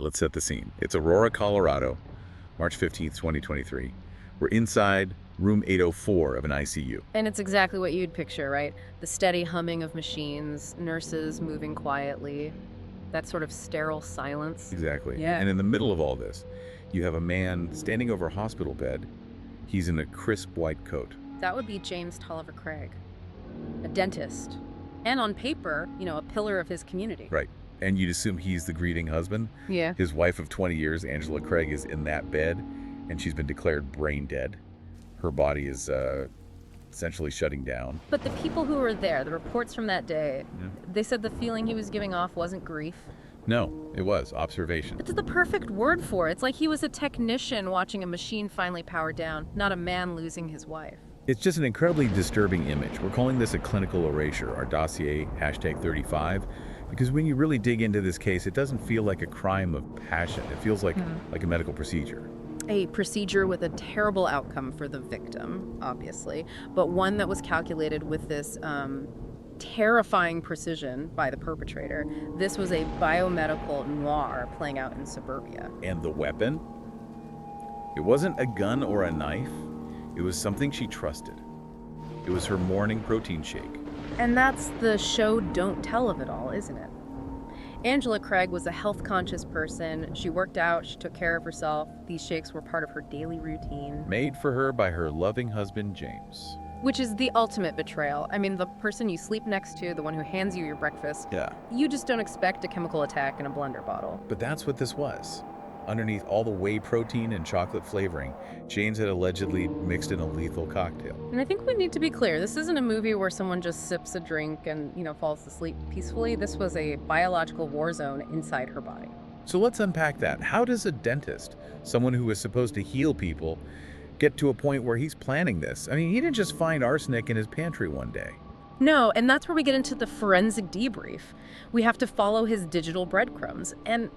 right, let's set the scene. It's Aurora, Colorado, March 15th, 2023. We're inside room 804 of an ICU. And it's exactly what you'd picture, right? The steady humming of machines, nurses moving quietly, that sort of sterile silence. Exactly. Yeah. And in the middle of all this, you have a man standing over a hospital bed. He's in a crisp white coat. That would be James Toliver Craig, a dentist. And on paper, a pillar of his community. Right. And you'd assume he's the greeting husband. Yeah. His wife of 20 years, Angela Craig, is in that bed, and she's been declared brain dead. Her body is essentially shutting down. But the people who were there, the reports from that day, they said the feeling he was giving off wasn't grief. No, it was observation. It's the perfect word for it. It's like he was a technician watching a machine finally power down, not a man losing his wife. It's just an incredibly disturbing image. We're calling this a clinical erasure, our dossier, #35, because when you really dig into this case, it doesn't feel like a crime of passion. It feels like a medical procedure. A procedure with a terrible outcome for the victim, obviously, but one that was calculated with this terrifying precision by the perpetrator. This was a biomedical noir playing out in suburbia. And the weapon? It wasn't a gun or a knife. It was something she trusted. It was her morning protein shake. And that's the show don't tell of it all, isn't it? Angela Craig was a health-conscious person. She worked out, she took care of herself. These shakes were part of her daily routine. Made for her by her loving husband, James. Which is the ultimate betrayal. I mean, the person you sleep next to, the one who hands you your breakfast. Yeah. You just don't expect a chemical attack in a blender bottle. But that's what this was. Underneath all the whey protein and chocolate flavoring, James had allegedly mixed in a lethal cocktail. And I think we need to be clear, this isn't a movie where someone just sips a drink and, falls asleep peacefully. This was a biological war zone inside her body. So let's unpack that. How does a dentist, someone who is supposed to heal people, get to a point where he's planning this? I mean, he didn't just find arsenic in his pantry one day. No, and that's where we get into the forensic debrief. We have to follow his digital breadcrumbs. And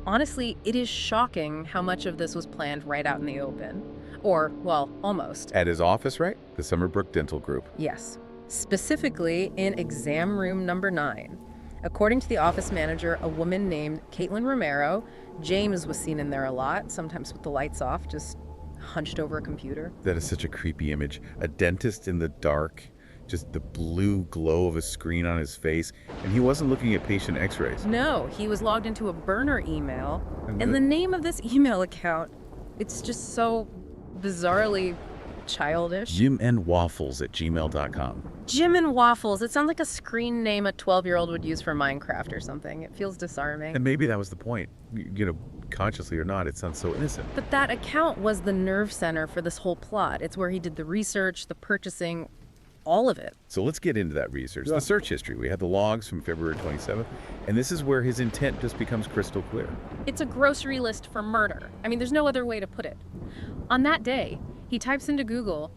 honestly, it is shocking how much of this was planned right out in the open. Or, well, almost. At his office, right? The Summerbrook Dental Group. Yes. Specifically in exam room number 9. According to the office manager, a woman named Caitlin Romero, James was seen in there a lot, sometimes with the lights off, just hunched over a computer. That is such a creepy image. A dentist in the dark, just the blue glow of a screen on his face, and he wasn't looking at patient x-rays. No, he was logged into a burner email, and the name of this email account, it's just so bizarrely childish. JimandWaffles@gmail.com. Jim and Waffles. It sounds like a screen name a 12-year-old would use for Minecraft or something. It feels disarming. And maybe that was the point. Consciously or not, it sounds so innocent. But that account was the nerve center for this whole plot. It's where he did the research, the purchasing, all of it. So let's get into that research. The search history. We had the logs from February 27th, and this is where his intent just becomes crystal clear. It's a grocery list for murder. I mean, there's no other way to put it. On that day, he types into Google,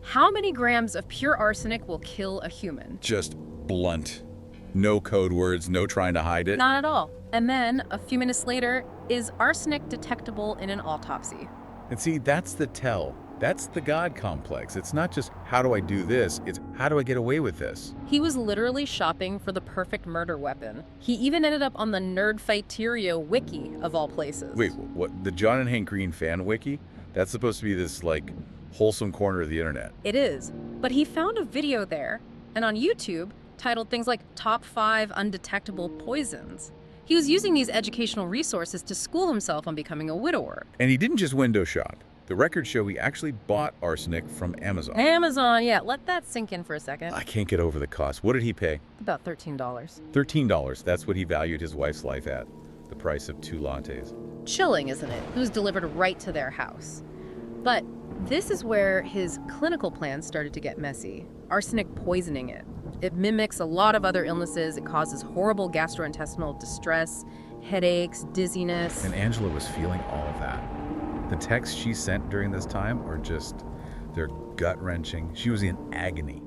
how many grams of pure arsenic will kill a human? Just blunt. No code words, no trying to hide it. Not at all. And then, a few minutes later, is arsenic detectable in an autopsy? And see, that's the tell. That's the God complex. It's not just, how do I do this? It's, how do I get away with this? He was literally shopping for the perfect murder weapon. He even ended up on the Nerdfighteria wiki, of all places. Wait, what? The John and Hank Green fan wiki? That's supposed to be this, wholesome corner of the internet. It is. But he found a video there, and on YouTube, titled things like Top 5 Undetectable Poisons. He was using these educational resources to school himself on becoming a widower. And he didn't just window shop. The records show he actually bought arsenic from Amazon. Amazon, yeah. Let that sink in for a second. I can't get over the cost. What did he pay? About $13. $13. That's what he valued his wife's life at. The price of 2 lattes. Chilling, isn't it? It was delivered right to their house. But this is where his clinical plans started to get messy. Arsenic poisoning it. It mimics a lot of other illnesses. It causes horrible gastrointestinal distress, headaches, dizziness. And Angela was feeling all of that. The texts she sent during this time are they're gut-wrenching. She was in agony.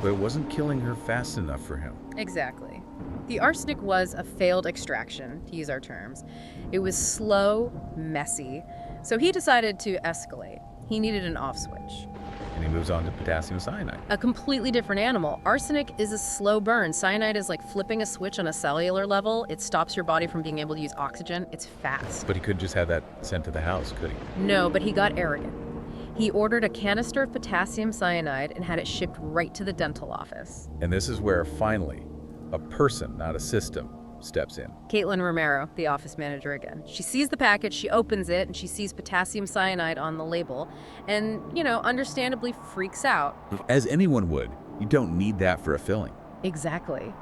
But it wasn't killing her fast enough for him. Exactly. The arsenic was a failed extraction, to use our terms. It was slow, messy. So he decided to escalate. He needed an off switch. and he moves on to potassium cyanide. A completely different animal. Arsenic is a slow burn. Cyanide is like flipping a switch on a cellular level. It stops your body from being able to use oxygen. It's fast. But he could just have that sent to the house, could he? No, but he got arrogant. He ordered a canister of potassium cyanide and had it shipped right to the dental office. And this is where, finally, a person, not a system, steps in. Caitlin Romero, the office manager again. She sees the package, she opens it, and she sees potassium cyanide on the label, and, understandably freaks out. As anyone would. You don't need that for a filling. Exactly.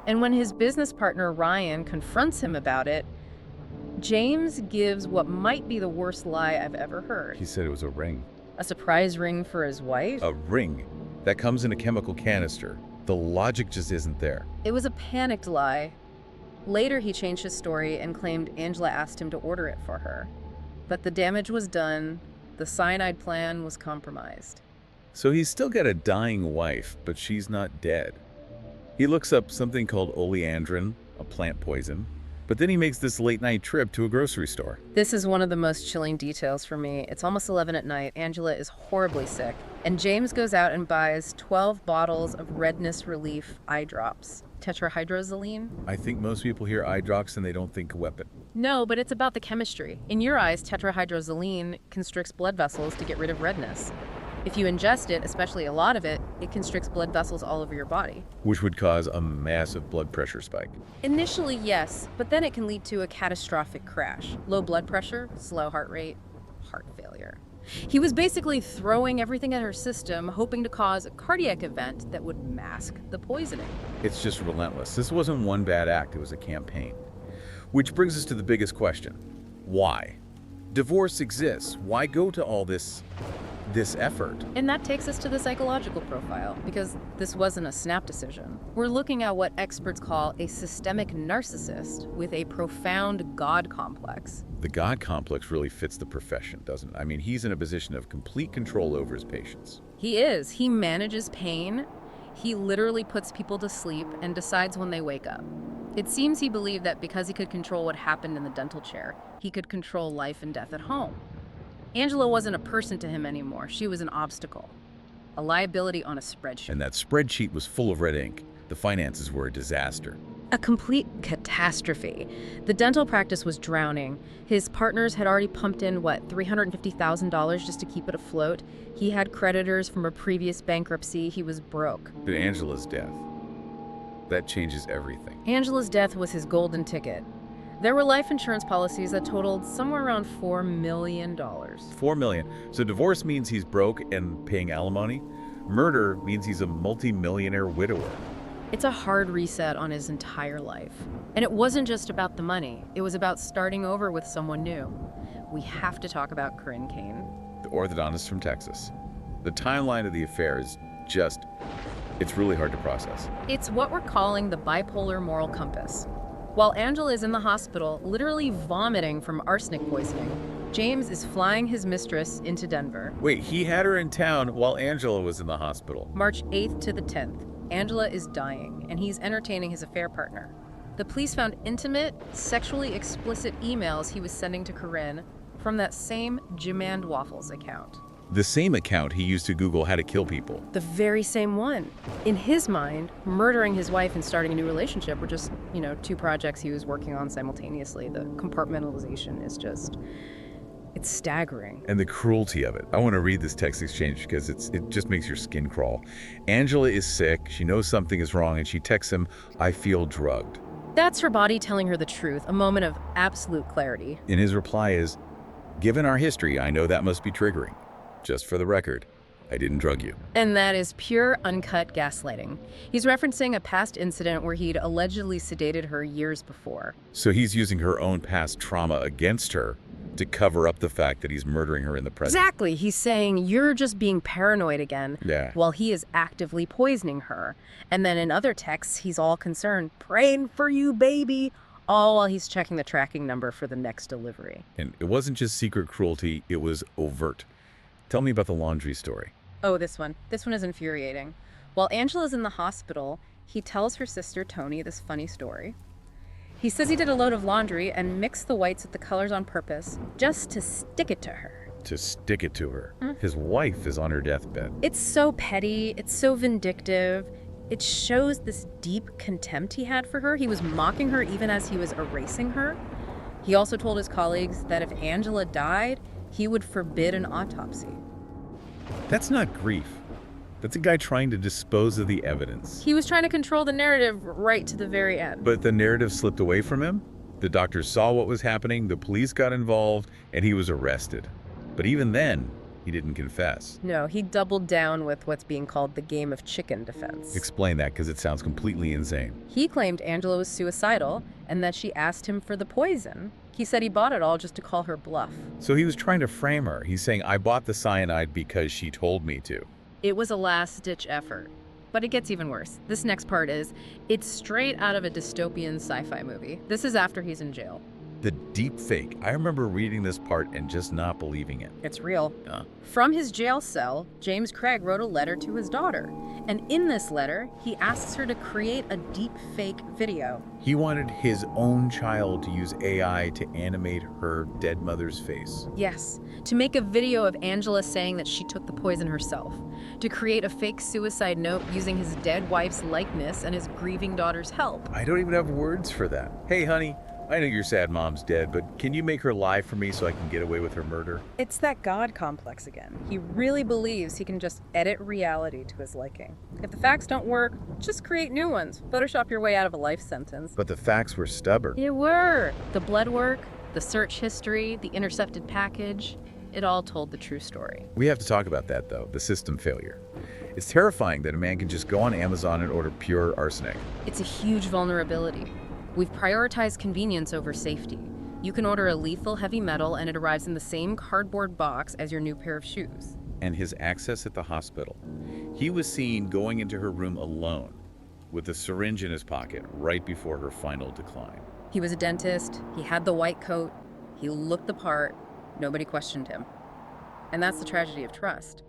And when his business partner, Ryan, confronts him about it, James gives what might be the worst lie I've ever heard. He said it was a ring. A surprise ring for his wife? A ring that comes in a chemical canister. The logic just isn't there. It was a panicked lie. Later, he changed his story and claimed Angela asked him to order it for her. But the damage was done. The cyanide plan was compromised. So he's still got a dying wife, but she's not dead. He looks up something called oleandrin, a plant poison, but then he makes this late-night trip to a grocery store. This is one of the most chilling details for me. It's almost 11 at night. Angela is horribly sick, and James goes out and buys 12 bottles of redness relief eye drops. Tetrahydrozoline? I think most people hear eye drops and they don't think weapon. No, but it's about the chemistry. In your eyes, tetrahydrozoline constricts blood vessels to get rid of redness. If you ingest it, especially a lot of it, it constricts blood vessels all over your body. Which would cause a massive blood pressure spike. Initially, yes, but then it can lead to a catastrophic crash. Low blood pressure, slow heart rate, heart failure. He was basically throwing everything at her system, hoping to cause a cardiac event that would mask the poisoning. It's just relentless. This wasn't one bad act, it was a campaign. Which brings us to the biggest question. Why? Divorce exists. Why go to all this effort? And that takes us to the psychological profile, because this wasn't a snap decision. We're looking at what experts call a systemic narcissist with a profound God complex. The God complex really fits the profession, doesn't it? I mean, he's in a position of complete control over his patients. He is. He manages pain. He literally puts people to sleep and decides when they wake up. It seems he believed that because he could control what happened in the dental chair, he could control life and death at home. Angela wasn't a person to him anymore. She was an obstacle, a liability on a spreadsheet. And that spreadsheet was full of red ink. The finances were a disaster. A complete catastrophe. The dental practice was drowning. His partners had already pumped in, $350,000 just to keep it afloat. He had creditors from a previous bankruptcy. He was broke. But Angela's death, that changes everything. Angela's death was his golden ticket. There were life insurance policies that totaled somewhere around $4 million. $4 million. So divorce means he's broke and paying alimony. Murder means he's a multi-millionaire widower. It's a hard reset on his entire life. And it wasn't just about the money. It was about starting over with someone new. We have to talk about Corinne Kane. The orthodontist from Texas. The timeline of the affair is just, it's really hard to process. It's what we're calling the bipolar moral compass. While Angela is in the hospital, literally vomiting from arsenic poisoning, James is flying his mistress into Denver. Wait, he had her in town while Angela was in the hospital. March 8th to the 10th. Angela is dying, and he's entertaining his affair partner. The police found intimate, sexually explicit emails he was sending to Corinne from that same Jim and Waffles account. The same account he used to Google how to kill people. The very same one. In his mind, murdering his wife and starting a new relationship were just, two projects he was working on simultaneously. The compartmentalization is just, it's staggering. And the cruelty of it. I want to read this text exchange because it just makes your skin crawl. Angela is sick, she knows something is wrong, and she texts him, "I feel drugged." That's her body telling her the truth, a moment of absolute clarity. And his reply is, "Given our history, I know that must be triggering. Just for the record, I didn't drug you." And that is pure, uncut gaslighting. He's referencing a past incident where he'd allegedly sedated her years before. So he's using her own past trauma against her to cover up the fact that he's murdering her in the present. Exactly. He's saying, you're just being paranoid again, while he is actively poisoning her. And then in other texts, he's all concerned, praying for you, baby, all while he's checking the tracking number for the next delivery. And it wasn't just secret cruelty, it was overt. Tell me about the laundry story. Oh, this one. This one is infuriating. While Angela's in the hospital, he tells her sister, Toni, this funny story. He says he did a load of laundry and mixed the whites with the colors on purpose just to stick it to her. to stick it to her. His wife is on her deathbed. It's so petty. It's so vindictive. It shows this deep contempt he had for her. He was mocking her even as he was erasing her. He also told his colleagues that if Angela died, he would forbid an autopsy. That's not grief. That's a guy trying to dispose of the evidence. He was trying to control the narrative right to the very end. But the narrative slipped away from him. The doctors saw what was happening, the police got involved, and he was arrested. But even then, he didn't confess. No, he doubled down with what's being called the game of chicken defense. Explain that, because it sounds completely insane. He claimed Angela was suicidal and that she asked him for the poison. He said he bought it all just to call her bluff. So he was trying to frame her. He's saying, I bought the cyanide because she told me to. It was a last-ditch effort. But it gets even worse. This next part it's straight out of a dystopian sci-fi movie. This is after he's in jail. The deepfake. I remember reading this part and just not believing it. It's real. From his jail cell, James Craig wrote a letter to his daughter. And in this letter, he asks her to create a deepfake video. He wanted his own child to use AI to animate her dead mother's face. Yes, to make a video of Angela saying that she took the poison herself. To create a fake suicide note using his dead wife's likeness and his grieving daughter's help. I don't even have words for that. Hey, honey, I know your sad mom's dead, but can you make her lie for me so I can get away with her murder? It's that God complex again. He really believes he can just edit reality to his liking. If the facts don't work, just create new ones. Photoshop your way out of a life sentence. But the facts were stubborn. They were. The blood work, the search history, the intercepted package, it all told the true story. We have to talk about that, though, the system failure. It's terrifying that a man can just go on Amazon and order pure arsenic. It's a huge vulnerability. We've prioritized convenience over safety. You can order a lethal heavy metal and it arrives in the same cardboard box as your new pair of shoes. And his access at the hospital. He was seen going into her room alone with a syringe in his pocket right before her final decline. He was a dentist. He had the white coat. He looked the part. Nobody questioned him. And that's the tragedy of trust.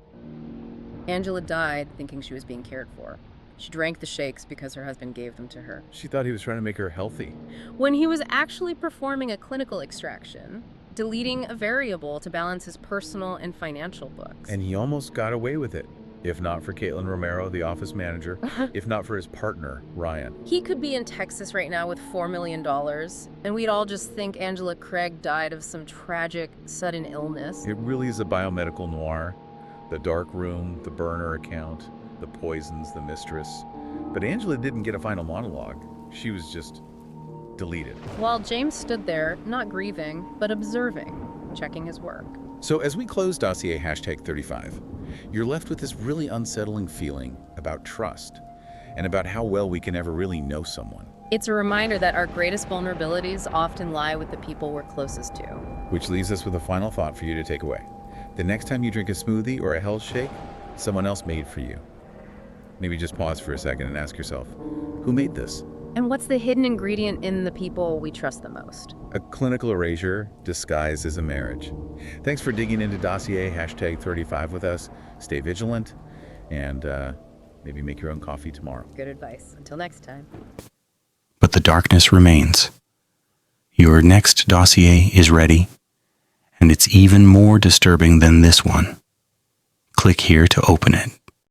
Angela died thinking she was being cared for. She drank the shakes because her husband gave them to her. She thought he was trying to make her healthy. When he was actually performing a clinical extraction, deleting a variable to balance his personal and financial books. And he almost got away with it. If not for Caitlin Romero, the office manager, if not for his partner, Ryan. He could be in Texas right now with $4 million, and we'd all just think Angela Craig died of some tragic, sudden illness. It really is a biomedical noir. The dark room, the burner account, the poisons, the mistress. But Angela didn't get a final monologue. She was just deleted. While James stood there, not grieving, but observing, checking his work. So as we close Dossier #35, you're left with this really unsettling feeling about trust and about how well we can ever really know someone. It's a reminder that our greatest vulnerabilities often lie with the people we're closest to. Which leaves us with a final thought for you to take away. The next time you drink a smoothie or a health shake, someone else made for you. Maybe just pause for a second and ask yourself, who made this? And what's the hidden ingredient in the people we trust the most? A clinical erasure disguised as a marriage. Thanks for digging into Dossier #35 with us. Stay vigilant and maybe make your own coffee tomorrow. Good advice. Until next time. But the darkness remains. Your next dossier is ready, and it's even more disturbing than this one. Click here to open it.